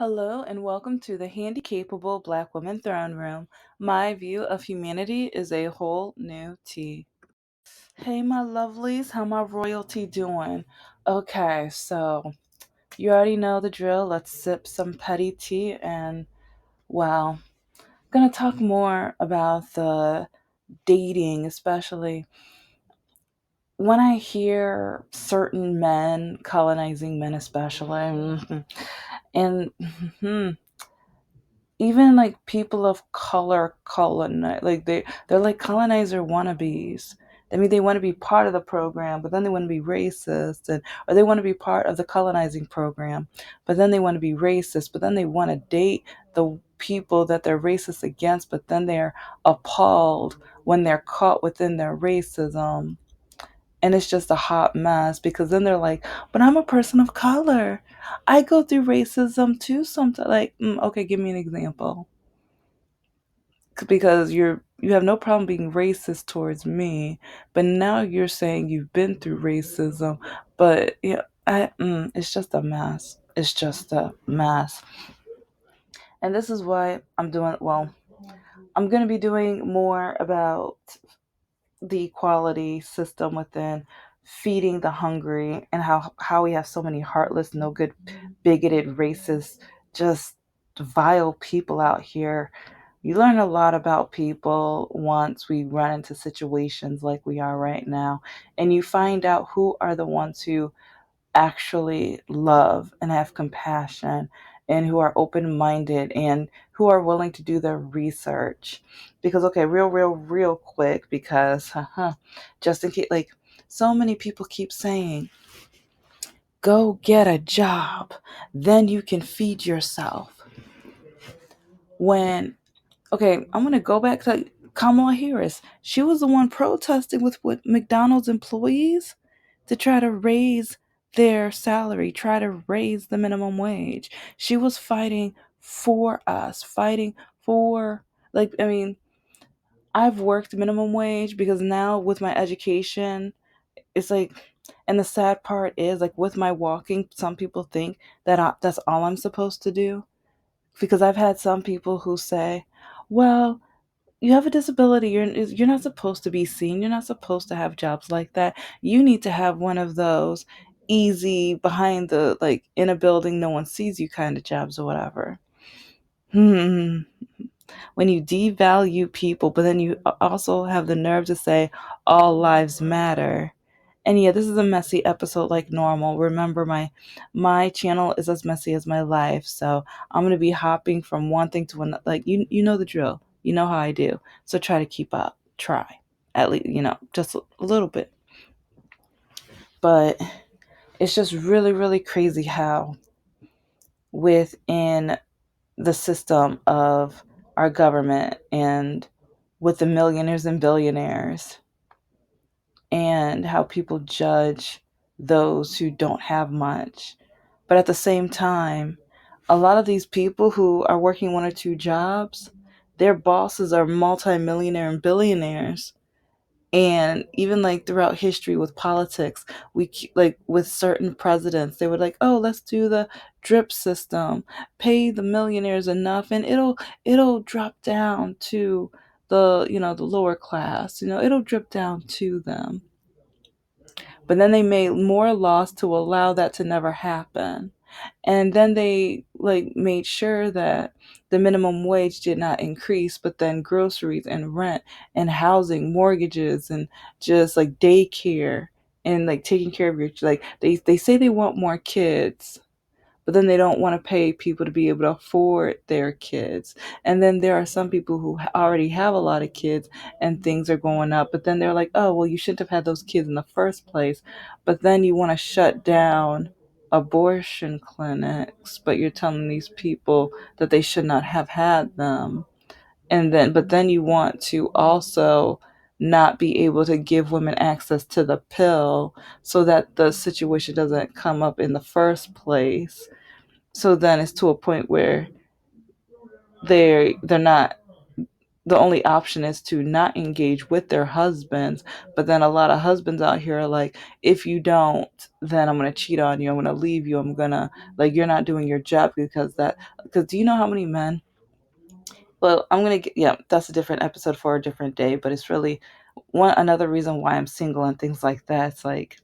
Hello and welcome to the Handicapable Black Woman Throne Room. My view of humanity is a whole new tea. Hey, my lovelies, how my royalty doing? Okay, so you already know the drill. Let's sip some petty tea and, well, gonna talk more about the dating, especially when I hear certain men colonizing men, especially, and even like people of color colonize like they're like colonizer wannabes. I mean, they want to be part of the program, but then they want to be racist, and or they want to be part of the colonizing program, but then they want to be racist, but then they want to date the people that they're racist against, but then they're appalled when they're caught within their racism. And it's just a hot mess because then they're like, but I'm a person of color. I go through racism too sometimes. Like, okay, give me an example. Because you have no problem being racist towards me, but now you're saying you've been through racism. But yeah, it's just a mess. It's just a mess. And this is why I'm going to be doing more about the equality system within feeding the hungry, and how we have so many heartless, no good, bigoted, racist, just vile people out here. You learn a lot about people once we run into situations like we are right now, and you find out who are the ones who actually love and have compassion, and who are open minded, and who are willing to do their research. Because, okay, real quick, because just in case, like, so many people keep saying, go get a job, then you can feed yourself. When, okay, I'm going to go back to Kamala Harris. She was the one protesting with McDonald's employees to try to raise their salary, try to raise the minimum wage. She was fighting for us, fighting for, like, I mean, I've worked minimum wage because now with my education, it's like, and the sad part is, like, with my walking, some people think that that's all I'm supposed to do. Because I've had some people who say, well, you have a disability, you're not supposed to be seen, you're not supposed to have jobs like that. You need to have one of those easy, behind the, like, in a building no one sees you kind of jobs or whatever. hmm when you devalue people, but then you also have the nerve to say all lives matter. And yeah, this is a messy episode like normal. Remember, my channel is as messy as my life, so I'm gonna be hopping from one thing to another. Like, you know the drill. You know how I do. So try to keep up. Try, at least, just a little bit. But it's just really crazy how within the system of our government, and with the millionaires and billionaires, and how people judge those who don't have much. But at the same time, a lot of these people who are working one or two jobs, their bosses are multimillionaire and billionaires. And even like throughout history with politics, like with certain presidents, they were like, oh, let's do the drip system, pay the millionaires enough, and it'll drop down to the lower class, it'll drip down to them. But then they made more laws to allow that to never happen. And then they like made sure that the minimum wage did not increase, but then groceries and rent and housing, mortgages, and just like daycare, and like taking care of your, like, they say they want more kids, but then they don't want to pay people to be able to afford their kids. And then there are some people who already have a lot of kids, and things are going up, but then they're like, oh, well, you shouldn't have had those kids in the first place. But then you want to shut down abortion clinics, but you're telling these people that they should not have had them. But then you want to also not be able to give women access to the pill, so that the situation doesn't come up in the first place. So then it's to a point where they're not the only option is to not engage with their husbands. But then a lot of husbands out here are like, if you don't, then I'm going to cheat on you. I'm going to leave you. I'm going to, like, you're not doing your job because do you know how many men? Well, I'm going to get, yeah, that's a different episode for a different day, but it's really another reason why I'm single and things like that. It's like,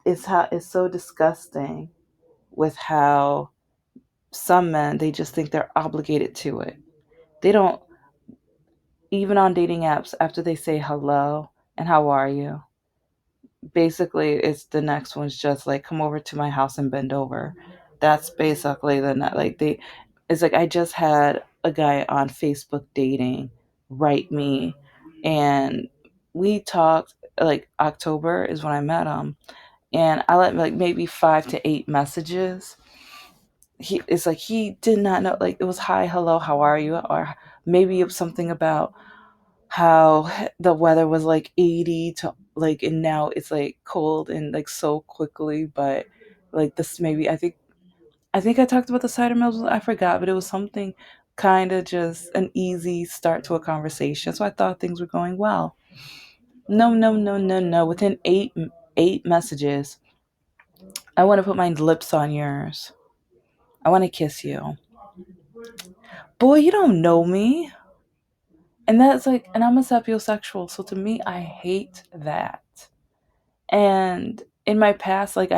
it's so disgusting with how some men, they just think they're obligated to it. They don't, even on dating apps, after they say hello and how are you, basically it's the next one's just like, come over to my house and bend over. That's basically the like they, it's like I just had a guy on Facebook dating write me, and we talked, like October is when I met him, and I let like maybe 5 to 8 messages. It's like he did not know, like it was hi, hello, how are you, or maybe it was something about how the weather was like 80 to like, and now it's like cold and like so quickly. But like this, maybe I think I talked about the cider mills, I forgot, but it was something kind of just an easy start to a conversation, so I thought things were going well. No, no, no, no, no, within eight messages, I want to put my lips on yours, I want to kiss you. Boy, you don't know me. And that's like, and I'm a sapiosexual, so to me, I hate that. And in my past, like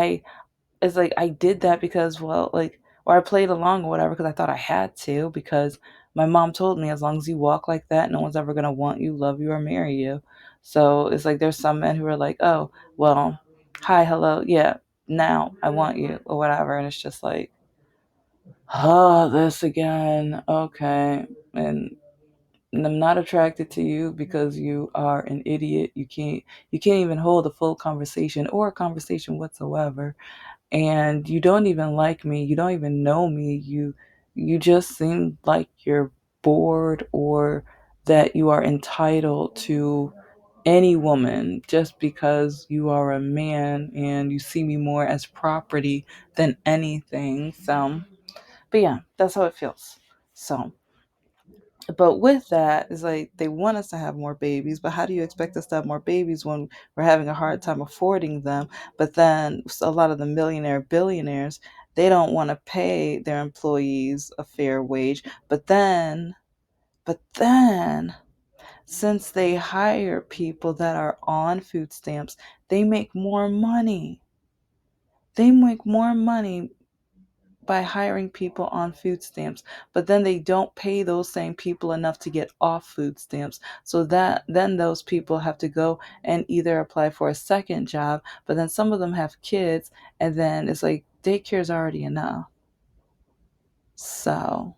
it's like I did that because, well, like, or I played along or whatever because I thought I had to, because my mom told me as long as you walk like that, no one's ever gonna want you, love you, or marry you. So it's like there's some men who are like, oh, well, hi, hello, yeah, now I want you or whatever, and it's just like, oh, this again, okay, and I'm not attracted to you because you are an idiot. You can't even hold a full conversation or a conversation whatsoever. And you don't even like me. You don't even know me. You just seem like you're bored, or that you are entitled to any woman just because you are a man and you see me more as property than anything. So, but yeah, that's how it feels. So, but with that, it's like they want us to have more babies, but how do you expect us to have more babies when we're having a hard time affording them? But then a lot of the millionaire billionaires, they don't want to pay their employees a fair wage. But then, since they hire people that are on food stamps, they make more money. They make more money by hiring people on food stamps, but then they don't pay those same people enough to get off food stamps, so that then those people have to go and either apply for a second job, but then some of them have kids, and then it's like daycare is already enough. So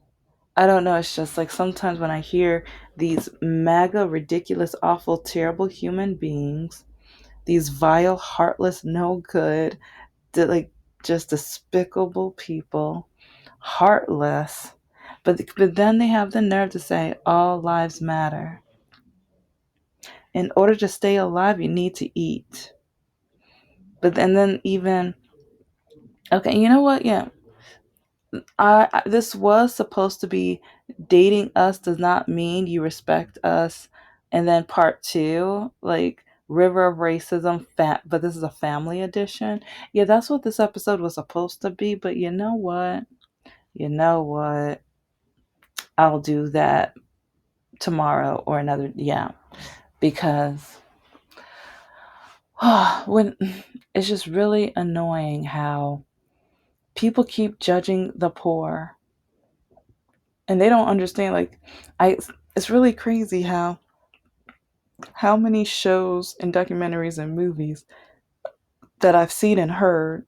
I don't know, it's just like sometimes when I hear these mega ridiculous, awful, terrible human beings, these vile, heartless, no good, like just despicable people, heartless. But then they have the nerve to say all lives matter. In order to stay alive, you need to eat. But and then even, okay, you know what? Yeah, this was supposed to be dating us does not mean you respect us, and then part two, like River of Racism, fat, but this is a family edition. Yeah, that's what this episode was supposed to be. But you know what? You know what? I'll do that tomorrow or another, yeah, because when it's just really annoying how people keep judging the poor, and they don't understand, like, I it's really crazy how many shows and documentaries and movies that I've seen and heard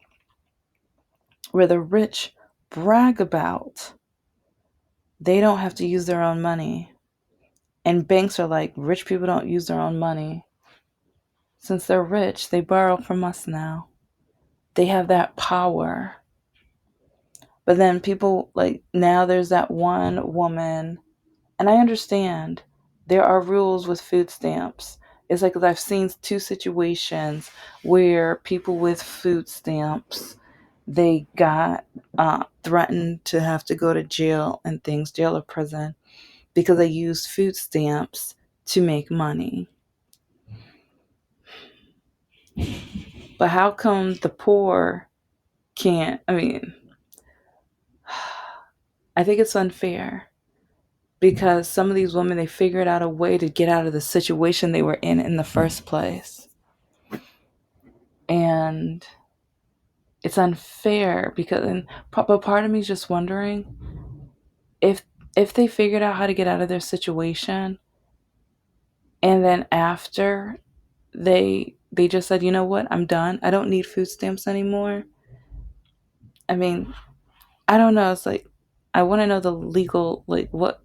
where the rich brag about they don't have to use their own money, and banks are like, rich people don't use their own money. Since they're rich, they borrow from us now. They have that power. But then people, like, now there's that one woman, and I understand there are rules with food stamps. It's like, 'cause I've seen two situations where people with food stamps, they got threatened to have to go to jail and things, jail or prison, because they use food stamps to make money. But how come the poor can't? I mean, I think it's unfair because some of these women, they figured out a way to get out of the situation they were in the first place. And it's unfair because, but part of me is just wondering if they figured out how to get out of their situation, and then after they just said, you know what, I'm done, I don't need food stamps anymore. I mean, I don't know. It's like, I want to know the legal, like, what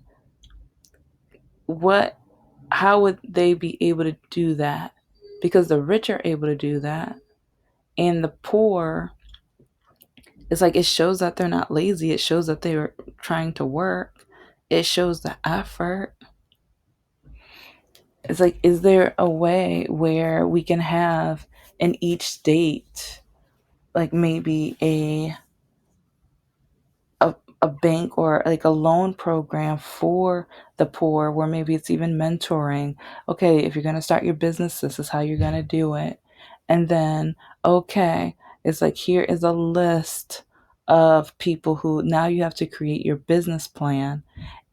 how would they be able to do that? Because the rich are able to do that, and the poor, it's like, it shows that they're not lazy. It shows that they are trying to work. It shows the effort. It's like, is there a way where we can have in each state, like maybe a bank or like a loan program for the poor, where maybe it's even mentoring? Okay, if you're going to start your business, this is how you're going to do it. And then, okay, it's like, here is a list of people who now you have to create your business plan,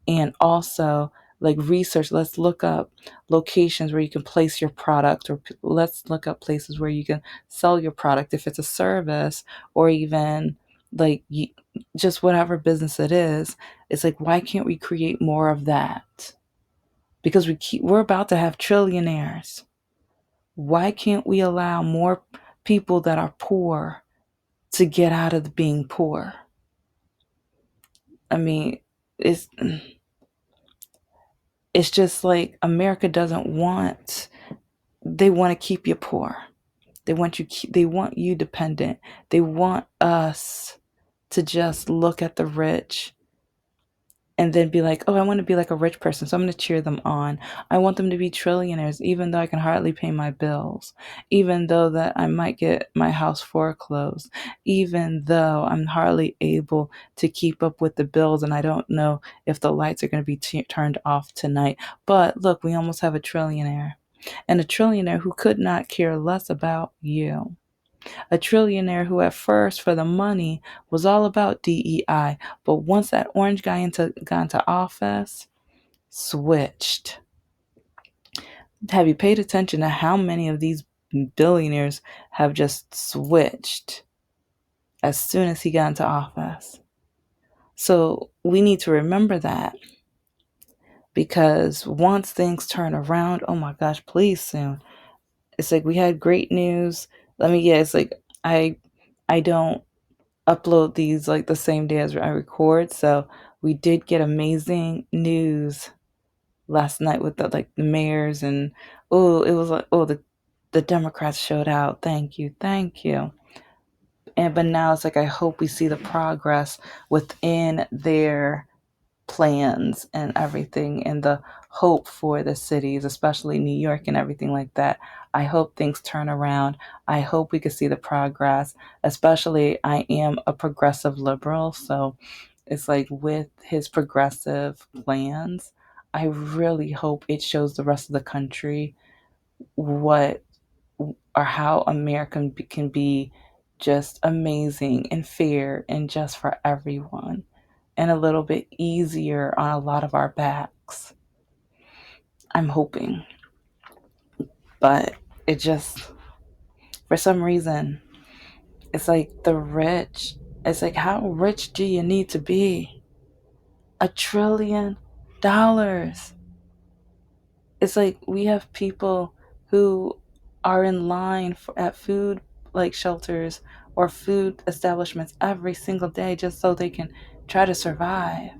and also like research. Let's look up locations where you can place your product, or let's look up places where you can sell your product if it's a service, or even like just whatever business it is. It's like, why can't we create more of that? Because we're about to have trillionaires. Why can't we allow more people that are poor to get out of being poor? I mean, it's it's just like America doesn't want, they want to keep you poor. They want you dependent. They want us to just look at the rich and then be like, "Oh, I want to be like a rich person, so I'm going to cheer them on. I want them to be trillionaires even though I can hardly pay my bills, even though that I might get my house foreclosed, even though I'm hardly able to keep up with the bills and I don't know if the lights are going to be turned off tonight. But look, we almost have a trillionaire." And a trillionaire who could not care less about you. A trillionaire who at first, for the money, was all about DEI, but once that orange guy got into office, switched. Have you paid attention to how many of these billionaires have just switched as soon as he got into office? So we need to remember that, because once things turn around, oh my gosh, please soon. It's like, we had great news. Yeah, it's like, I don't upload these like the same day as I record. So we did get amazing news last night with the mayors, and oh, it was like, oh, the Democrats showed out. Thank you, thank you. And but now it's like, I hope we see the progress within their plans and everything, and the hope for the cities, especially New York and everything like that. I hope things turn around. I hope we can see the progress, especially I am a progressive liberal. So it's like, with his progressive plans, I really hope it shows the rest of the country what, or how America can be just amazing and fair and just for everyone, and a little bit easier on a lot of our backs. I'm hoping. But it just, for some reason, it's like the rich, it's like, how rich do you need to be? $1 trillion. It's like, we have people who are in line at food like shelters or food establishments every single day just so they can try to survive.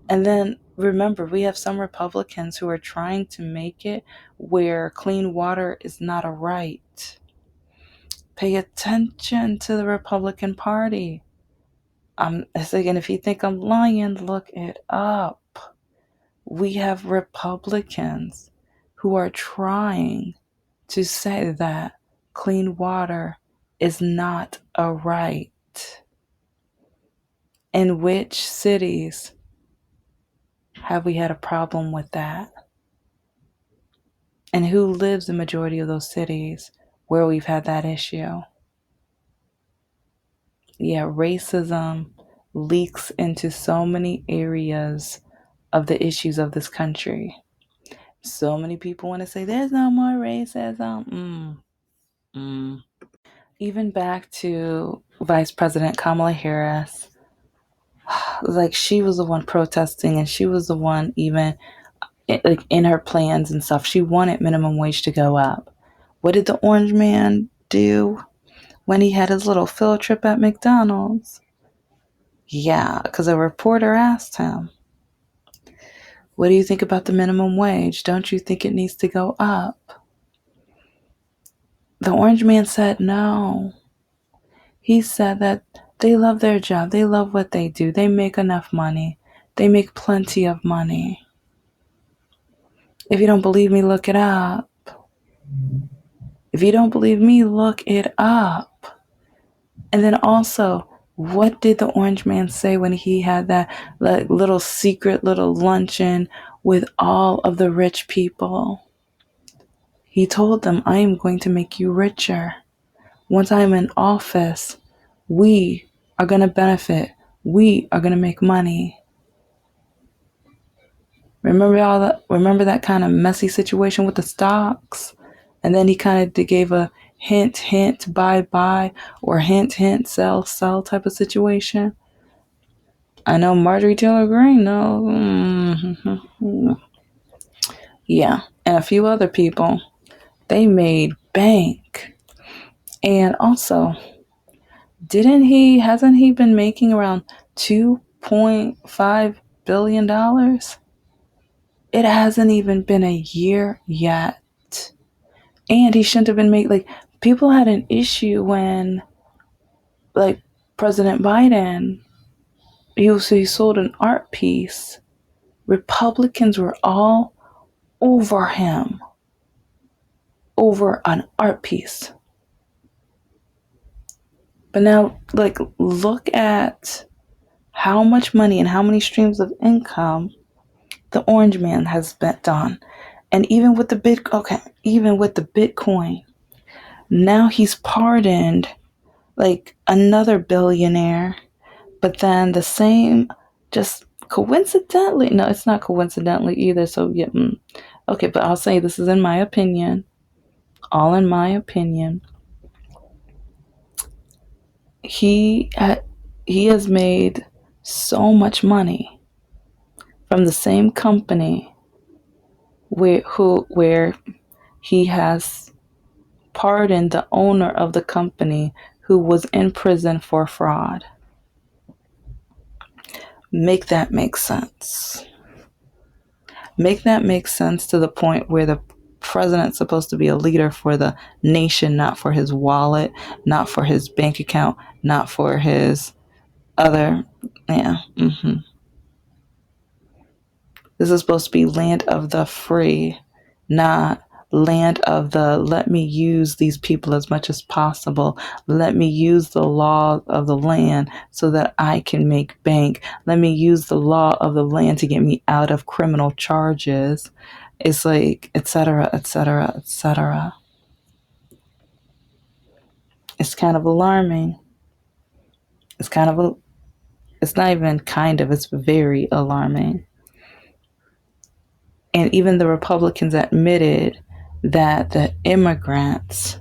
And then remember, we have some Republicans who are trying to make it where clean water is not a right. Pay attention to the Republican Party. Again, if you think I'm lying, look it up. We have Republicans who are trying to say that clean water is not a right. In which cities Have we had a problem with that? And who lives in majority of those cities where we've had that issue? Yeah, racism leaks into so many areas of the issues of this country. So many people want to say there's no more racism. Even back to Vice President Kamala Harris, like she was the one protesting, and she was the one even like in her plans and stuff. She wanted minimum wage to go up. What did the orange man do when he had his little field trip at McDonald's? Yeah, because a reporter asked him, what do you think about the minimum wage? Don't you think it needs to go up? The orange man said no. He said that they love their job. They love what they do. They make enough money. They make plenty of money. If you don't believe me, look it up. If you don't believe me, look it up. And then also, what did the orange man say when he had that like, little secret little luncheon with all of the rich people? He told them, I am going to make you richer. Once I'm in office, we are going to benefit. We are going to make money. Remember that kind of messy situation with the stocks? And then he kind of gave a hint, hint, buy, or hint, hint, sell type of situation. I know Marjorie Taylor Greene, no. Yeah, and a few other people. They made bank. And also, hasn't he been making around $2.5 billion? It hasn't even been a year yet. And he shouldn't have been making, like, people had an issue when, like, President Biden, he sold an art piece. Republicans were all over him over an art piece. But now, like, look at how much money and how many streams of income the orange man has spent on. And even with the Bitcoin, now he's pardoned like another billionaire, but then the same, just coincidentally, no, it's not coincidentally either. So yeah, okay, but I'll say this is in my opinion, all in my opinion. He he has made so much money from the same company where he has pardoned the owner of the company who was in prison for fraud. Make that make sense. Make that make sense to the point where the president's supposed to be a leader for the nation, not for his wallet, not for his bank account, not for his other. Yeah. This is supposed to be land of the free, not land of the let me use these people as much as possible. Let me use the law of the land so that I can make bank. Let me use the law of the land to get me out of criminal charges. It's like, etc., etc., etc. It's kind of alarming. It's not even kind of, it's very alarming. And even the Republicans admitted that the immigrants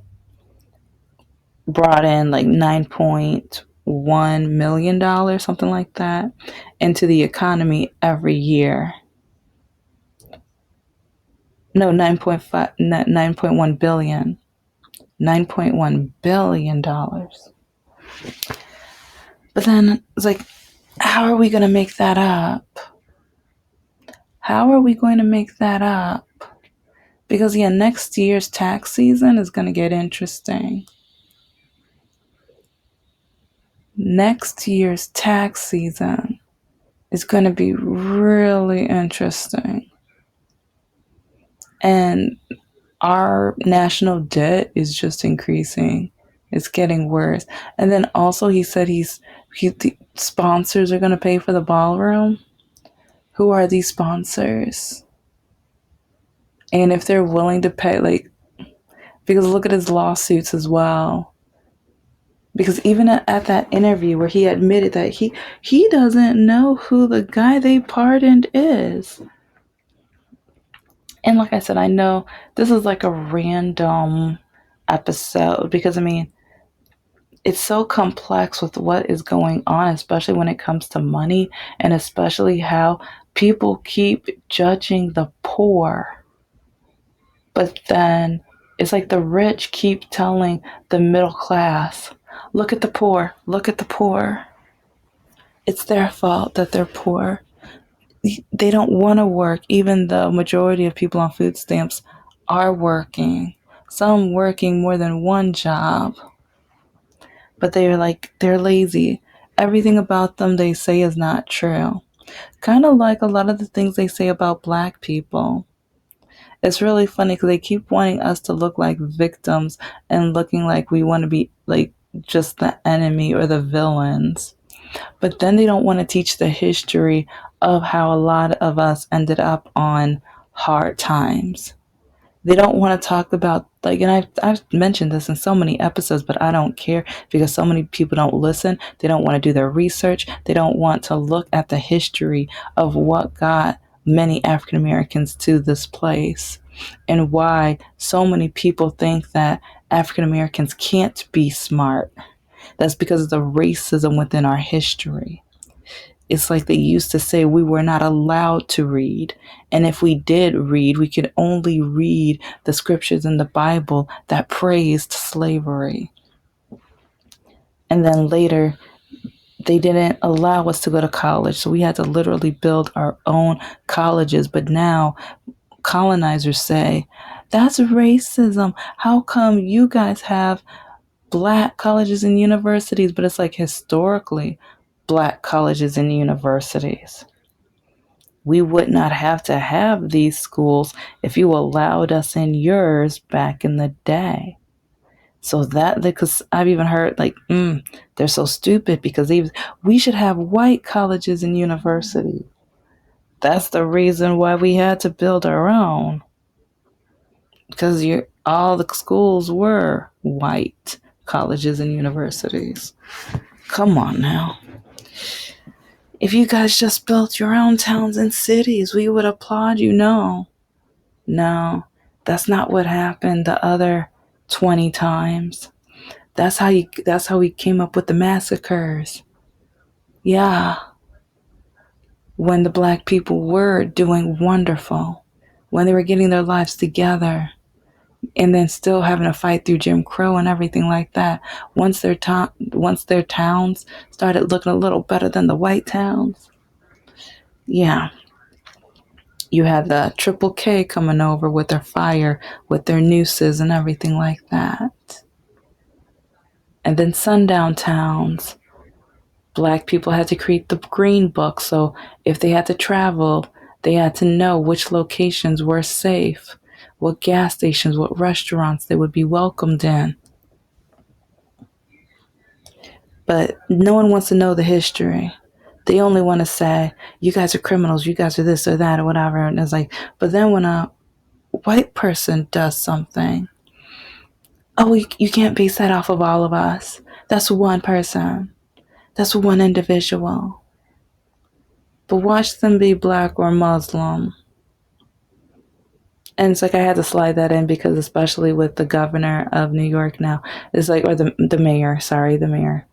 brought in like $9.1 million, something like that, into the economy every year. No, 9.5, 9.1 billion. $9.1 billion. But then it's like, how are we going to make that up? How are we going to make that up? Because, yeah, next year's tax season is going to get interesting. Next year's tax season is going to be really interesting. And our national debt is just increasing. It's getting worse. And then also he said the sponsors are going to pay for the ballroom. Who are these sponsors? And if they're willing to pay, like, because look at his lawsuits as well. Because even at that interview where he admitted that he doesn't know who the guy they pardoned is. And like I said, I know this is like a random episode because I mean, it's so complex with what is going on, especially when it comes to money and especially how people keep judging the poor. But then it's like the rich keep telling the middle class, look at the poor, look at the poor. It's their fault that they're poor. They don't want to work, even though majority of people on food stamps are working. Some working more than one job. But they're lazy. Everything about them they say is not true. Kind of like a lot of the things they say about black people. It's really funny because they keep wanting us to look like victims and looking like we want to be like just the enemy or the villains. But then they don't want to teach the history of how a lot of us ended up on hard times. They don't want to talk about like, and I've mentioned this in so many episodes, but I don't care because so many people don't listen. They don't want to do their research. They don't want to look at the history of what got many African Americans to this place and why so many people think that African Americans can't be smart. That's because of the racism within our history. It's like they used to say we were not allowed to read. And if we did read, we could only read the scriptures in the Bible that praised slavery. And then later, they didn't allow us to go to college. So we had to literally build our own colleges. But now, colonizers say, that's racism. How come you guys have black colleges and universities? But it's like historically, black colleges and universities. We would not have to have these schools if you allowed us in yours back in the day. So that, because I've even heard like, they're so stupid because we should have white colleges and universities. That's the reason why we had to build our own. Because all the schools were white colleges and universities. Come on now. If you guys just built your own towns and cities, we would applaud you. No. No, that's not what happened the other 20 times. That's how we came up with the massacres. Yeah, when the black people were doing wonderful, when they were getting their lives together, and then still having to fight through Jim Crow and everything like that. Once their towns started looking a little better than the white towns, yeah, you had the Triple K coming over with their fire, with their nooses and everything like that. And then sundown towns, black people had to create the green book. So if they had to travel, they had to know which locations were safe, what gas stations, what restaurants they would be welcomed in. But no one wants to know the history. They only want to say, you guys are criminals, you guys are this or that or whatever. And it's like, but then when a white person does something, oh, you can't base that off of all of us. That's one person. That's one individual. But watch them be black or Muslim. And it's like I had to slide that in because especially with the governor of New York now, it's like, or the mayor, sorry, the mayor.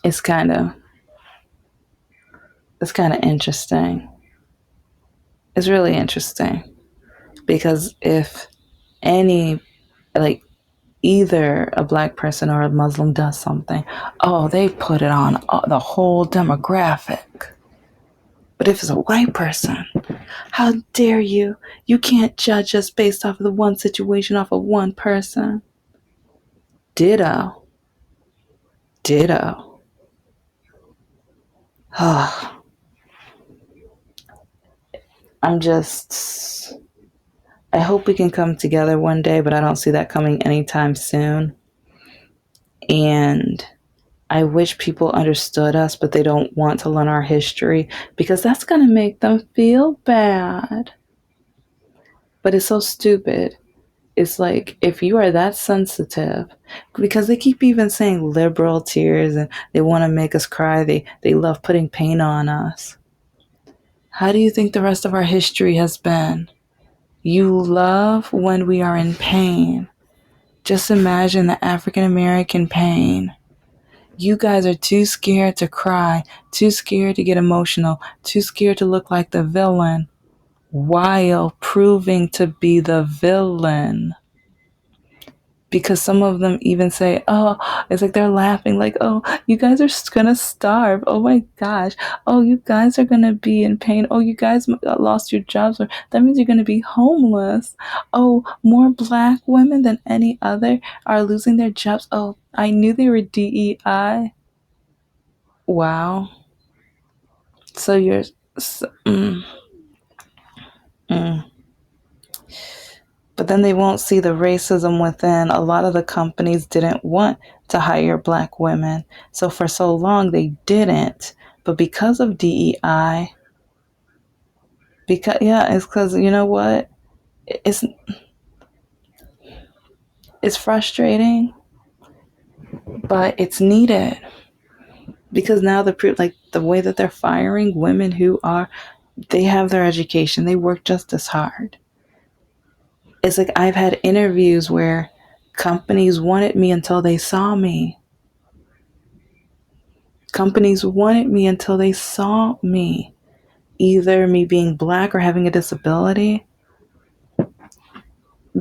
It's kind of interesting. It's really interesting because if any like either a black person or a Muslim does something, oh, they put it on the whole demographic. But if it's a white person, how dare you? You can't judge us based off of the one situation, off of one person. Ditto. Ditto. I'm just. I hope we can come together one day, but I don't see that coming anytime soon. And I wish people understood us, but they don't want to learn our history because that's going to make them feel bad. But it's so stupid. It's like if you are that sensitive, because they keep even saying liberal tears and they want to make us cry. They love putting pain on us. How do you think the rest of our history has been? You love when we are in pain. Just imagine the African American pain. You guys are too scared to cry, too scared to get emotional, too scared to look like the villain, while proving to be the villain. Because some of them even say, oh, it's like they're laughing, like, oh, you guys are gonna starve. Oh my gosh. Oh, you guys are gonna be in pain. Oh, you guys lost your jobs, or that means you're gonna be homeless. Oh, more black women than any other are losing their jobs. Oh, I knew they were DEI. Wow. So you're. So, mm. But then they won't see the racism within. A lot of the companies didn't want to hire black women. So for so long they didn't. But because of DEI, it's because you know what? It's it's frustrating, but it's needed. Because now the way that they're firing women who are, they have their education, they work just as hard. It's like I've had interviews where companies wanted me until they saw me. Companies wanted me until they saw me, either me being black or having a disability.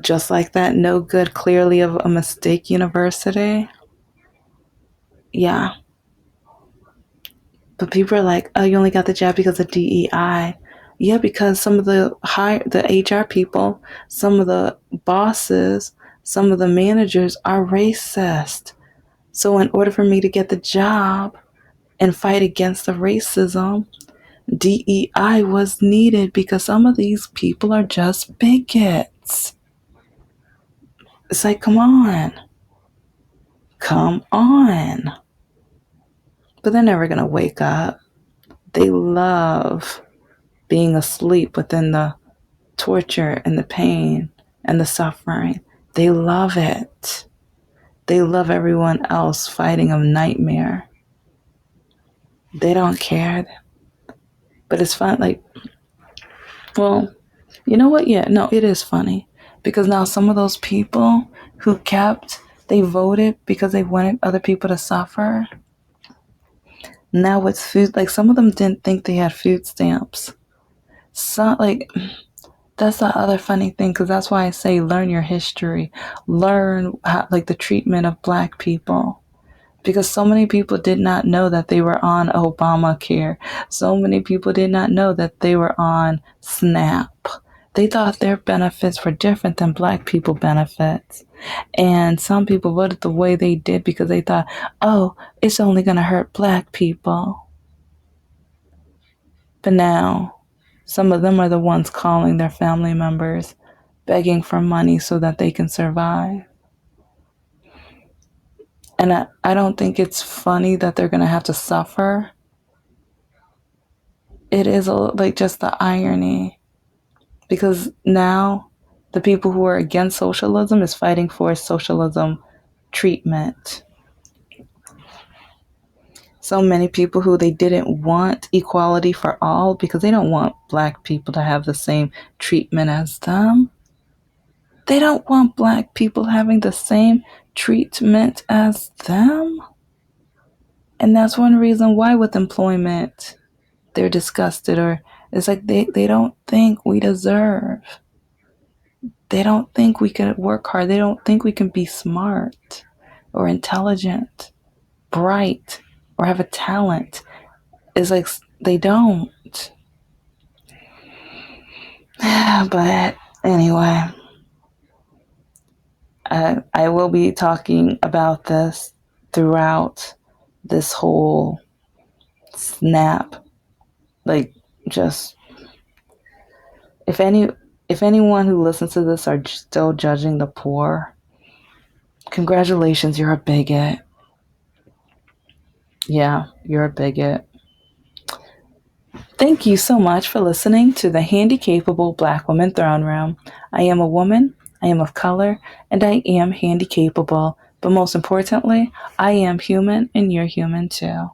Just like that no good, clearly of a mistake university. Yeah. But people are like, oh, you only got the job because of DEI. Yeah, because some of the HR people, some of the bosses, some of the managers are racist. So in order for me to get the job and fight against the racism, DEI was needed because some of these people are just bigots. It's like, come on. Come on. But they're never going to wake up. They love being asleep within the torture and the pain and the suffering. They love it. They love everyone else fighting a nightmare. They don't care. But it's fun. Like, well, you know what? Yeah, no, it is funny. Because now some of those people who they voted because they wanted other people to suffer. Now it's food. Like some of them didn't think they had food stamps. So, like, that's the other funny thing, because that's why I say learn your history, learn how, like the treatment of black people, because so many people did not know that they were on Obamacare. So many people did not know that they were on SNAP. They thought their benefits were different than black people benefits. And some people voted the way they did because they thought, oh, it's only going to hurt black people. But now, some of them are the ones calling their family members, begging for money so that they can survive. And I don't think it's funny that they're going to have to suffer. It is like just the irony. Because now the people who are against socialism is fighting for socialism treatment. So many people who they didn't want equality for all because they don't want black people to have the same treatment as them. They don't want black people having the same treatment as them. And that's one reason why with employment they're disgusted, or it's like they don't think we deserve. They don't think we can work hard. They don't think we can be smart or intelligent, bright, or have a talent. It's like they don't. But anyway, I will be talking about this throughout this whole snap. Like, just if anyone who listens to this are still judging the poor, congratulations, you're a bigot. Yeah, you're a bigot. Thank you so much for listening to the Handicapable Black Woman Throne Room. I am a woman, I am of color, and I am handicapable. But most importantly, I am human and you're human too.